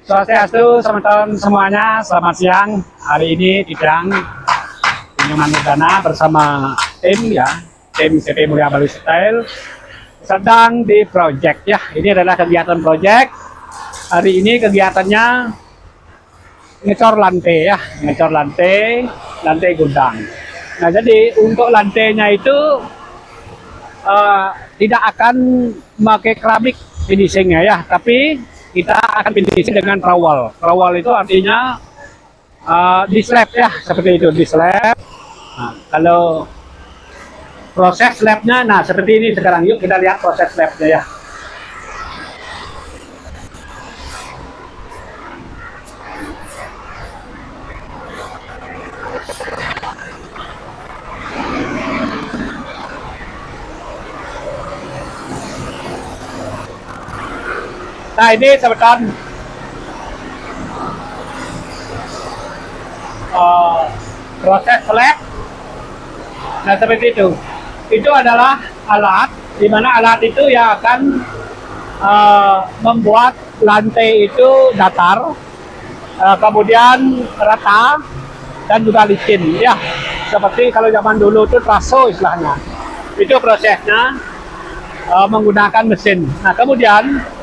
Swastiastu, teman-teman semuanya, selamat siang. Hari ini Tidang Pinjaman Dana bersama tim CP Mulia Bali Style sedang di project ya. Ini adalah kegiatan project. Hari ini kegiatannya ngecor lantai ya, ngecor lantai gudang. Nah, jadi untuk lantainya itu tidak akan memakai keramik finishingnya ya, tapi kita akan finishing dengan trowel. Trowel itu artinya di slab ya, seperti itu, di slab. Nah, kalau proses slabnya, nah seperti ini sekarang. Yuk kita lihat proses slabnya ya. Nah, ini sebetulnya proses slab. Nah, seperti itu. Itu adalah alat, di mana alat itu yang akan membuat lantai itu datar, kemudian rata, dan juga licin. Ya, seperti kalau zaman dulu itu traso istilahnya. Itu prosesnya menggunakan mesin. Nah, kemudian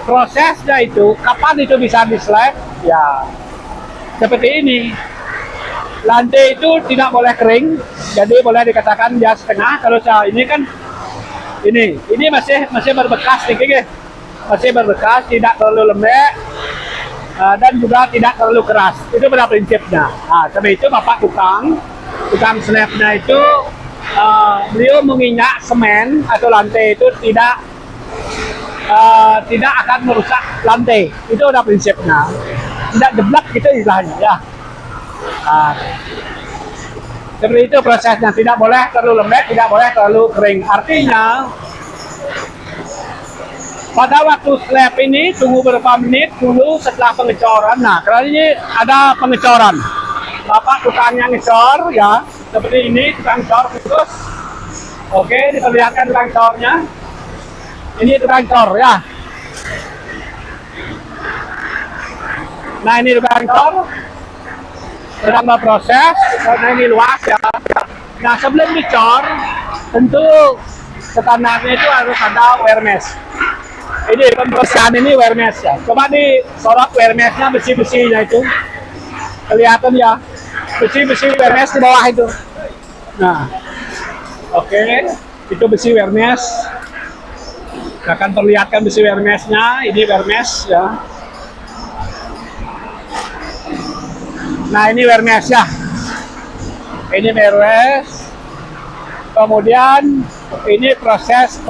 prosesnya itu, kapan itu bisa di slab? Ya, seperti ini. Lantai itu tidak boleh kering, jadi boleh dikatakan dia setengah. Kalau saya ini kan, ini masih berbekas nih, masih berbekas, tidak terlalu lembek dan juga tidak terlalu keras. Itu pada prinsipnya. Nah, seperti itu Bapak tukang slabnya itu beliau menginjak semen atau lantai itu tidak akan merusak lantai. Itu udah prinsipnya, tidak jeblak gitu istilahnya ya. Nah, seperti itu prosesnya, tidak boleh terlalu lembek, tidak boleh terlalu kering. Artinya pada waktu slab ini tunggu beberapa menit dulu setelah pengecoran. Nah, karena ini ada pengecoran, Bapak tukangnya ngecor ya, seperti ini, tukang cor khusus. Oke, diperlihatkan tukang cornya. Ini tukang cor ya. Nah, ini tukang cor sedang berproses karena ini luas ya. Nah, sebelum dicor tentu standarnya itu harus ada wear mesh. Ini pembersihan ini wear mesh ya. Coba disorot wear meshnya, besi-besinya itu kelihatan ya, besi-besi wear mesh di bawah itu. Nah, oke, itu besi wear mesh. Akan perlihatkan besi wear meshnya. Ini wear mesh ya. Nah, ini wear mesh ya. Ini wear mesh. Kemudian ini proses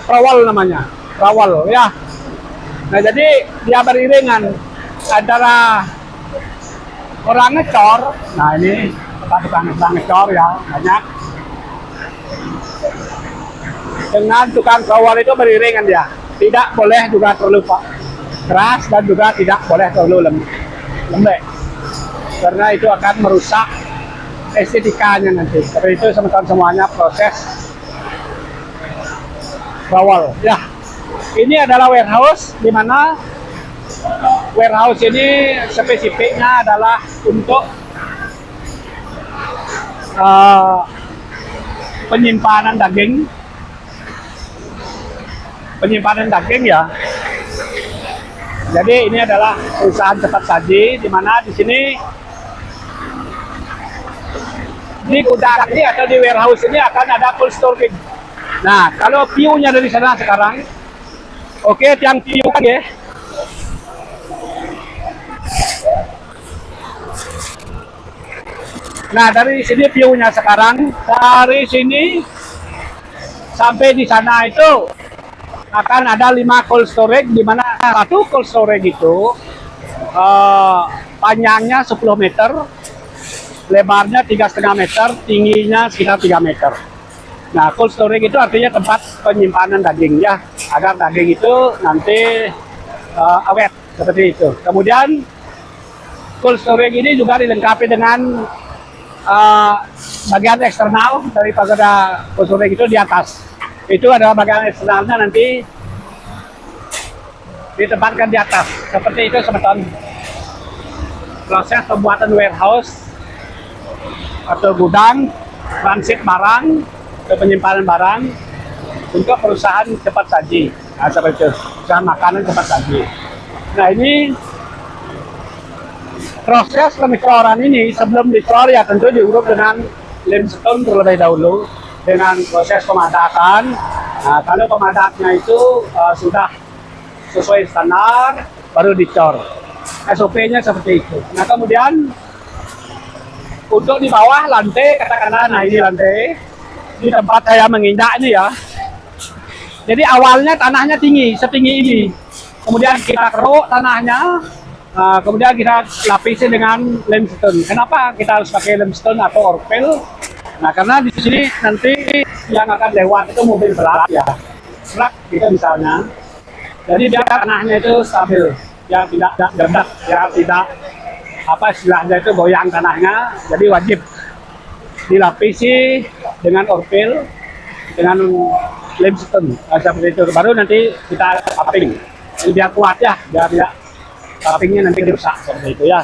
trowel namanya. Trowel ya. Nah, jadi dia beriringan antara orang ngecor. Nah, ini tukang ngecor ya, banyak. Dengan tukang trowel itu beriringan dia. Tidak boleh juga terlalu keras dan juga tidak boleh terlalu lembek, karena itu akan merusak estetikanya nanti. Seperti itu teman-teman semuanya proses trowel ya. Ini adalah warehouse, di mana warehouse ini spesifiknya adalah untuk penyimpanan daging ya. Jadi ini adalah perusahaan cepat saji, di mana di sini di gudang ini atau di warehouse ini akan ada cold storage. Nah, kalau view-nya dari sana sekarang, oke, tiang view kan ya. Nah, dari sini view-nya sekarang, dari sini sampai di sana itu akan ada 5 cold storage, di mana satu cold storage itu panjangnya 10 meter, lebarnya 3,5 meter, tingginya sekitar 3 meter. Nah, cold storage itu artinya tempat penyimpanan daging ya, agar daging itu nanti awet seperti itu. Kemudian cold storage ini juga dilengkapi dengan bagian eksternal daripada cold storage itu di atas. Itu adalah bagian eksternalnya, nanti ditempatkan di atas. Seperti itu teman-teman. Proses pembuatan warehouse atau gudang transit barang atau penyimpanan barang untuk perusahaan cepat saji. Nah, seperti itu. Perusahaan makanan cepat saji. Nah, ini proses pengecoran ini sebelum dicor ya tentu diurut dengan limestone terlebih dahulu dengan proses pemadakan. Nah, kalau pemadaknya itu sudah sesuai standar baru dicor. SOP-nya seperti itu. Nah, kemudian untuk di bawah lantai katakanlah, nah ini lantai di tempat saya menginjak ini ya. Jadi awalnya tanahnya tinggi, setinggi ini. Kemudian kita keruk tanahnya, kemudian kita lapisi dengan limestone. Kenapa kita harus pakai limestone atau orpel? Nah, karena di sini nanti yang akan lewat itu mobil berat ya, truk gitu misalnya. Jadi biar tanahnya itu stabil, yang tidak gerdak, yang tidak apa istilahnya itu goyang tanahnya. Jadi wajib dilapisi dengan orpel, dengan limestone seperti itu. Baru nanti kita tapping. Jadi biar kuat ya, biar tidak tappingnya nanti rusak seperti itu ya.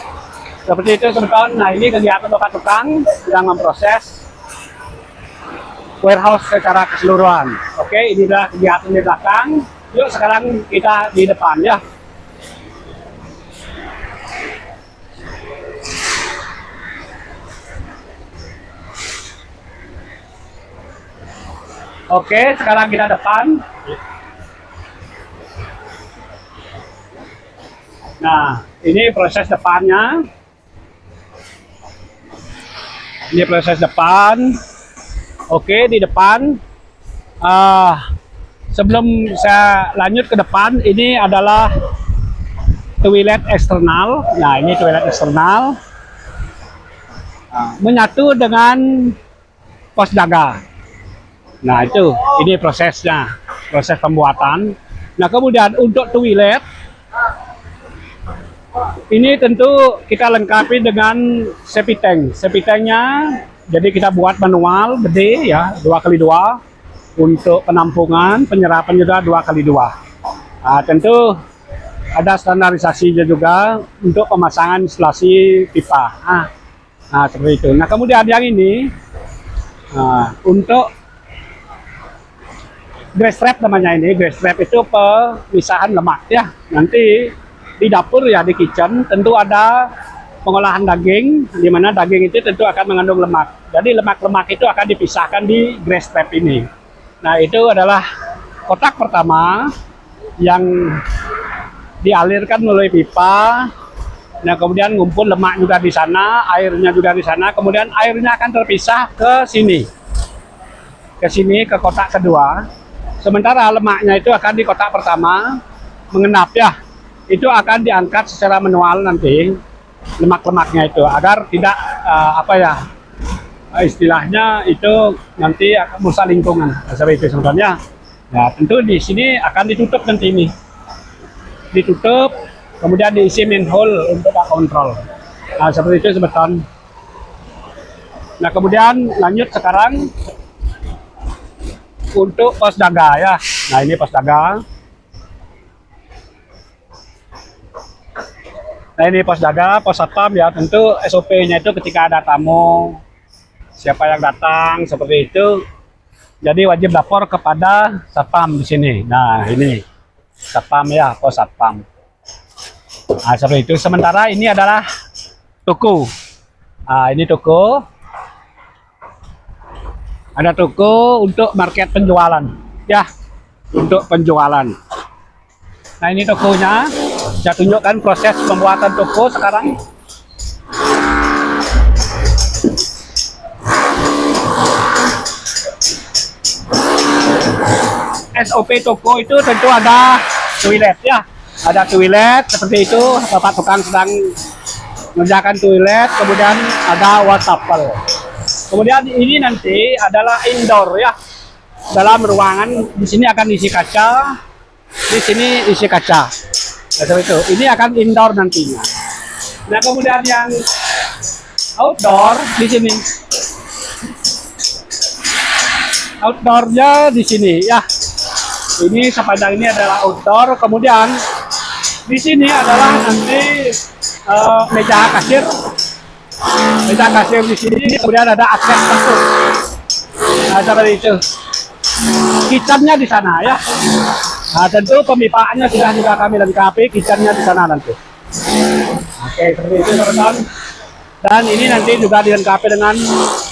Seperti itu teman-teman. Nah, ini kegiatan bapak tukang yang memproses warehouse secara keseluruhan. Oke, ini adalah kegiatan di belakang. Yuk sekarang kita di depan ya. Oke, sekarang kita depan. Nah, ini proses depannya. Ini proses depan. Oke, di depan. Sebelum saya lanjut ke depan, ini adalah toilet eksternal. Nah, ini toilet eksternal. Menyatu dengan pos jaga. Nah, itu, ini prosesnya, proses pembuatan. Nah, kemudian untuk toilet, ini tentu kita lengkapi dengan septic tank. Septic tanknya, jadi kita buat manual, gede ya, 2x2. Untuk penampungan, penyerapan juga 2x2. Nah, tentu ada standarisasinya juga untuk pemasangan instalasi pipa. Nah, seperti itu. Nah, kemudian yang ini, untuk grass trap namanya ini. Grass trap itu pemisahan lemak ya. Nanti di dapur ya, di kitchen, tentu ada pengolahan daging, di mana daging itu tentu akan mengandung lemak. Jadi lemak-lemak itu akan dipisahkan di grass trap ini. Nah, itu adalah kotak pertama yang dialirkan melalui pipa. Nah, kemudian ngumpul lemak juga di sana, airnya juga di sana. Kemudian airnya akan terpisah ke sini. Ke sini, ke kotak kedua. Sementara lemaknya itu akan di kotak pertama, mengendap ya. Itu akan diangkat secara manual nanti, lemak-lemaknya itu, agar tidak istilahnya itu nanti akan merusak lingkungan. Seperti itu sebenarnya. Nah, tentu di sini akan ditutup nanti ini. Ditutup, kemudian diisi manhole untuk kontrol. Nah, seperti itu sebetulnya. Nah, kemudian lanjut sekarang untuk pos jaga ya. Nah, ini pos jaga. Nah, ini pos jaga, pos satpam ya. Tentu SOP-nya itu ketika ada tamu, siapa yang datang seperti itu, jadi wajib lapor kepada satpam di sini. Nah, ini satpam ya, pos satpam. Nah, seperti itu. Sementara ini adalah toko. Nah, ini toko. Ada toko untuk market penjualan ya, untuk penjualan. Nah, ini tokonya. Saya tunjukkan proses pembuatan toko sekarang. SOP toko itu tentu ada toilet ya, ada toilet seperti itu. Bapak tukang sedang mengerjakan toilet, kemudian ada wastafel. Kemudian ini nanti adalah indoor ya, dalam ruangan. Di sini akan isi kaca, di sini isi kaca. Nah, seperti itu. Ini akan indoor nantinya. Nah, kemudian yang outdoor di sini. Outdoornya di sini ya. Ini sepanjang ini adalah outdoor. Kemudian Di sini adalah nanti meja kasir. Meja kasir di sini, kemudian ada akses masuk. Nah, seperti itu. Kitchennya di sana ya. Nah, tentu pemipaannya sudah juga kami lengkapi, kitchennya di sana nanti. Oke, seperti itu teman-teman. Dan ini nanti juga dilengkapi dengan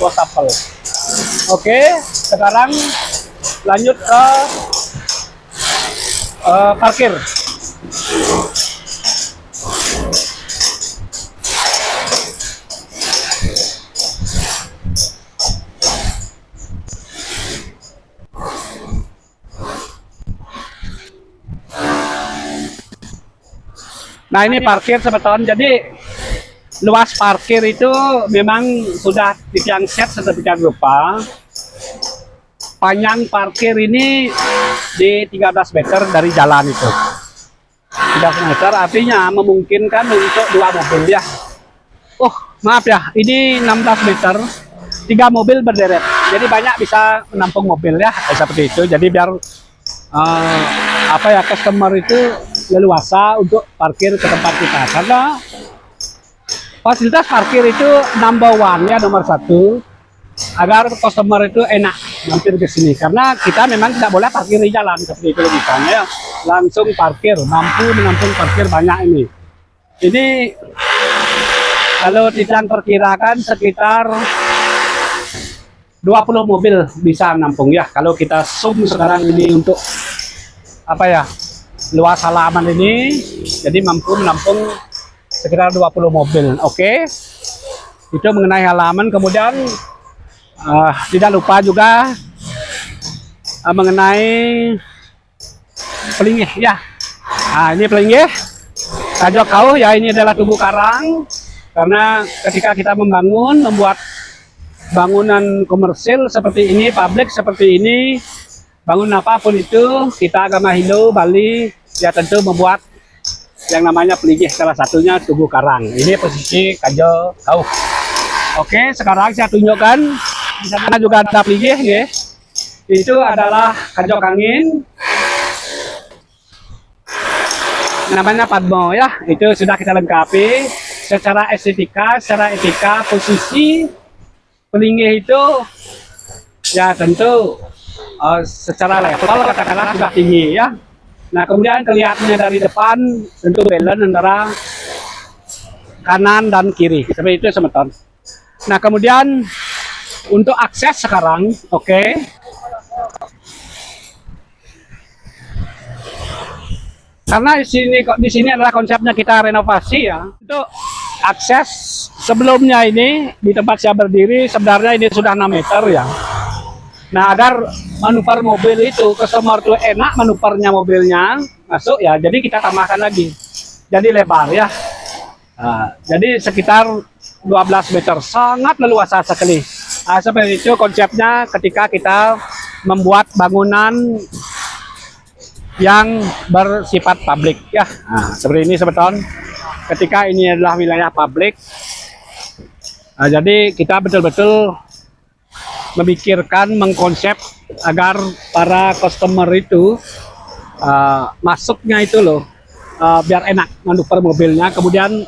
wastafel. Oke, sekarang lanjut ke parkir. Nah, ini parkir sebetulnya. Jadi luas parkir itu memang sudah ditiang set sedemikian rupa. Panjang parkir ini di 13 meter dari jalan itu. 13 meter artinya memungkinkan untuk 2 mobil ya. Oh, maaf ya, ini 16 meter, 3 mobil berderet. Jadi banyak bisa menampung mobil ya, seperti itu. Jadi biar customer itu leluasa untuk parkir ke tempat kita, karena fasilitas parkir itu number one ya, nomor 1, agar customer itu enak mampir ke sini, karena kita memang tidak boleh parkir di jalan seperti itu misalnya ya. Langsung parkir, mampu menampung parkir banyak ini. Ini kalau kita perkirakan sekitar 20 mobil bisa nampung ya, kalau kita zoom sekarang ini untuk luas halaman ini, jadi mampu menampung sekitar 20 mobil. Oke, itu mengenai halaman. Kemudian tidak lupa juga mengenai pelinggih ya. Nah, ini pelinggih kajok kau ya, ini adalah tubuh karang, karena ketika kita membuat bangunan komersil seperti ini, publik seperti ini, bangun apapun itu, kita agama Hindu Bali ya tentu membuat yang namanya pelinggih, salah satunya tubuh karang. Ini posisi kajo kau. Oke, sekarang saya tunjukkan di sana juga ada pelinggih ya. Itu adalah kajok angin, namanya Padmo ya. Itu sudah kita lengkapi secara estetika, secara etika. Posisi pelinggih itu ya tentu secara level katakanlah sudah tinggi ya. Nah, kemudian kelihatannya dari depan tentu balance antara kanan dan kiri seperti itu semeton. Nah, kemudian untuk akses sekarang, oke. Karena di sini adalah konsepnya kita renovasi ya. Untuk akses sebelumnya ini di tempat saya berdiri sebenarnya ini sudah 6 meter ya. Nah, agar manuver mobil itu customer itu enak manuvernya mobilnya masuk ya, jadi kita tambahkan lagi jadi lebar ya. Nah, jadi sekitar 12 meter, sangat leluasa sekali. Nah, seperti itu konsepnya ketika kita membuat bangunan yang bersifat publik ya. Nah, seperti ini sebetulnya ketika ini adalah wilayah publik. Nah, jadi kita betul-betul memikirkan, mengkonsep agar para customer itu masuknya itu loh biar enak manuver mobilnya. Kemudian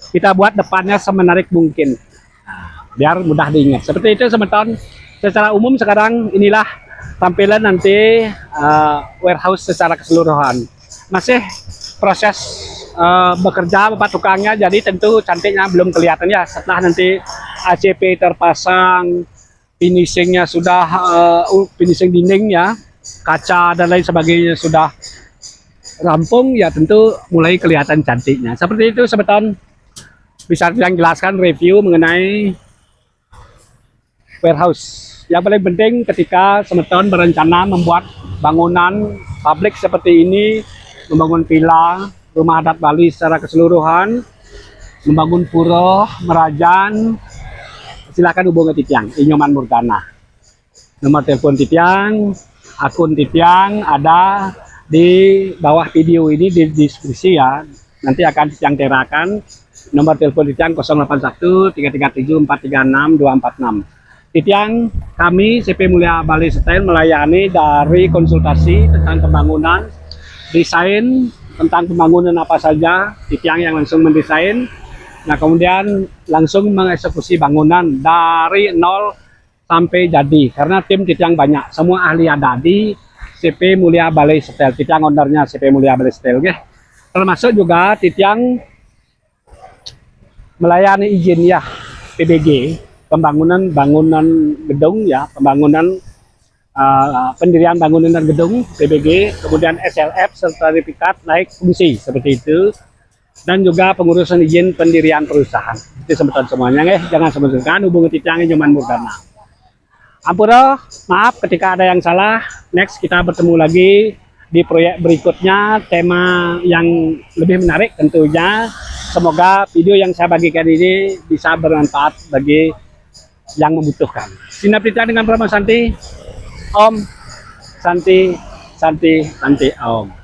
kita buat depannya semenarik mungkin biar mudah diingat. Seperti itu sebetulnya secara umum. Sekarang inilah tampilan nanti warehouse secara keseluruhan. Masih proses bekerja bapak tukangnya, jadi tentu cantiknya belum kelihatan ya. Setelah nanti ACP terpasang, finishingnya sudah finishing dindingnya, kaca dan lain sebagainya sudah rampung ya, tentu mulai kelihatan cantiknya. Seperti itu sebetulnya bisa yang jelaskan review mengenai warehouse. Yang paling penting ketika semeton berencana membuat bangunan publik seperti ini, membangun villa, rumah adat Bali secara keseluruhan, membangun pura, merajan, silakan hubungi Titiang, Inyoman Murdana. Nomor telepon Titiang, akun Titiang ada di bawah video ini di deskripsi ya. Nanti akan Titiang terakan. Nomor telepon Titiang 081 337 436 246. Titiang, kami CP Mulia Bali Style melayani dari konsultasi tentang pembangunan, desain, tentang pembangunan apa saja, Titiang yang langsung mendesain. Nah, kemudian langsung mengeksekusi bangunan dari nol sampai jadi. Karena tim Titiang banyak, semua ahli ada di CP Mulia Balai Setel. Titiang ownernya CP Mulia Balai Setel, okay? Termasuk juga Titiang melayani izin ya PBG, pembangunan gedung ya, pendirian bangunan dan gedung PBG, kemudian SLF sertifikat layak fungsi seperti itu, dan juga pengurusan izin pendirian perusahaan. Itu sebutan semuanya, jangan sebutkan hubungi Titiang Nyoman Murdana. Ampura, maaf ketika ada yang salah. Next kita bertemu lagi di proyek berikutnya, tema yang lebih menarik tentunya. Semoga video yang saya bagikan ini bisa bermanfaat bagi yang membutuhkan. Sinar Titiang dengan Brahma Santi. Om Santi Santi Santi Om.